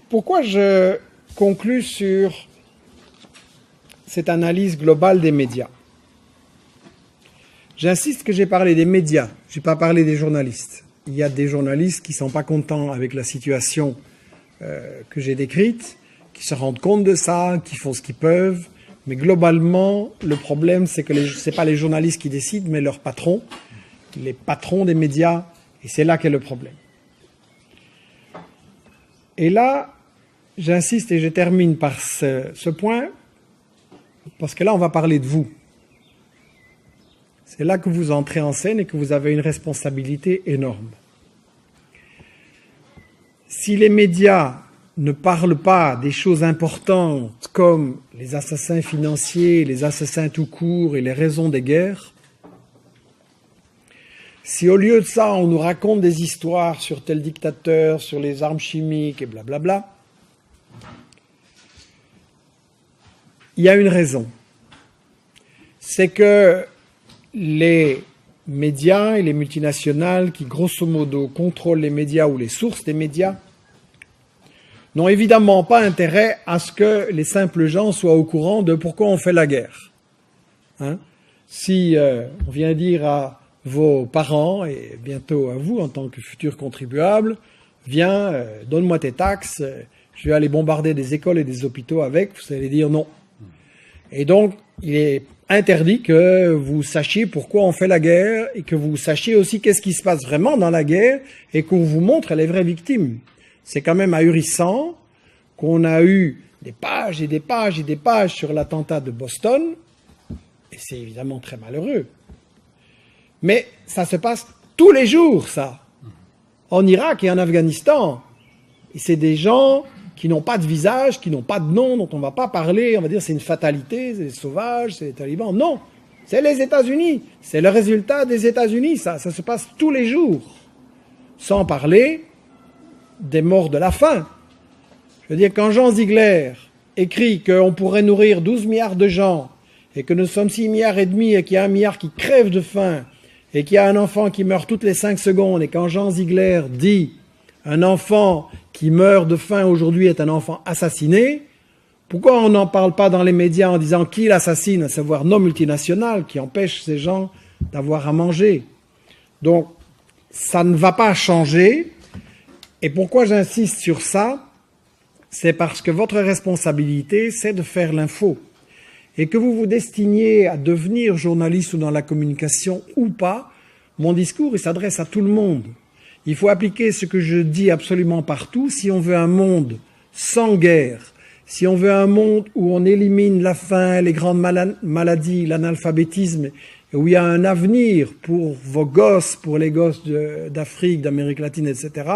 pourquoi je conclus sur cette analyse globale des médias? J'insiste que j'ai parlé des médias, je n'ai pas parlé des journalistes. Il y a des journalistes qui ne sont pas contents avec la situation que j'ai décrite, qui se rendent compte de ça, qui font ce qu'ils peuvent. Mais globalement, le problème, c'est que ce n'est pas les journalistes qui décident, mais leurs patrons, les patrons des médias, et c'est là qu'est le problème. Et là, j'insiste et je termine par ce point, parce que là, on va parler de vous. C'est là que vous entrez en scène et que vous avez une responsabilité énorme. Si les médias ne parlent pas des choses importantes comme les assassins financiers, les assassins tout court et les raisons des guerres, si au lieu de ça, on nous raconte des histoires sur tel dictateur, sur les armes chimiques et blablabla, il y a une raison. C'est que les médias et les multinationales qui, grosso modo, contrôlent les médias ou les sources des médias n'ont évidemment pas intérêt à ce que les simples gens soient au courant de pourquoi on fait la guerre. Si on vient dire à vos parents, et bientôt à vous en tant que futurs contribuables, viens, donne-moi tes taxes, je vais aller bombarder des écoles et des hôpitaux avec, vous allez dire non. Et donc, il est interdit que vous sachiez pourquoi on fait la guerre et que vous sachiez aussi qu'est-ce qui se passe vraiment dans la guerre et qu'on vous montre les vraies victimes. C'est quand même ahurissant qu'on a eu des pages et des pages et des pages sur l'attentat de Boston, et c'est évidemment très malheureux. Mais ça se passe tous les jours, ça, en Irak et en Afghanistan. Et c'est des gens qui n'ont pas de visage, qui n'ont pas de nom, dont on ne va pas parler, on va dire c'est une fatalité, c'est les sauvages, c'est les talibans. Non, c'est les États-Unis, c'est le résultat des États-Unis, ça se passe tous les jours. Sans parler des morts de la faim. Je veux dire, quand Jean Ziegler écrit qu'on pourrait nourrir 12 milliards de gens, et que nous sommes 6 milliards et demi, et qu'il y a 1 milliard qui crève de faim, et qu'il y a un enfant qui meurt toutes les 5 secondes, et quand Jean Ziegler dit un enfant qui meurt de faim aujourd'hui est un enfant assassiné, pourquoi on n'en parle pas dans les médias en disant qui l'assassine, à savoir nos multinationales qui empêchent ces gens d'avoir à manger? Donc, ça ne va pas changer. Et pourquoi j'insiste sur ça? C'est parce que votre responsabilité, c'est de faire l'info. Et que vous vous destiniez à devenir journaliste ou dans la communication ou pas, mon discours, il s'adresse à tout le monde. Il faut appliquer ce que je dis absolument partout. Si on veut un monde sans guerre, si on veut un monde où on élimine la faim, les grandes maladies, l'analphabétisme, où il y a un avenir pour vos gosses, pour les gosses d'Afrique, d'Amérique latine, etc.,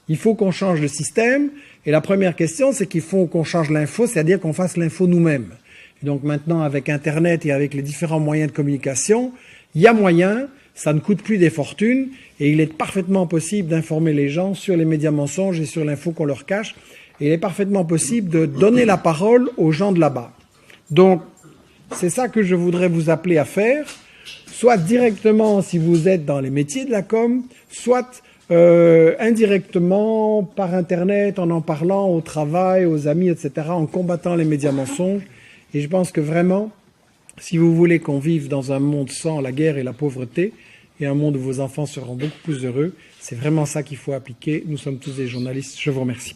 il faut qu'on change le système. Et la première question, c'est qu'il faut qu'on change l'info, c'est-à-dire qu'on fasse l'info nous-mêmes. Et donc maintenant, avec Internet et avec les différents moyens de communication, il y a moyen, ça ne coûte plus des fortunes, et il est parfaitement possible d'informer les gens sur les médias mensonges et sur l'info qu'on leur cache. Et il est parfaitement possible de donner la parole aux gens de là-bas. Donc, c'est ça que je voudrais vous appeler à faire, soit directement si vous êtes dans les métiers de la com, soit indirectement par Internet, en parlant au travail, aux amis, etc., en combattant les médias mensonges. Et je pense que vraiment, si vous voulez qu'on vive dans un monde sans la guerre et la pauvreté, et un monde où vos enfants seront beaucoup plus heureux, c'est vraiment ça qu'il faut appliquer. Nous sommes tous des journalistes. Je vous remercie.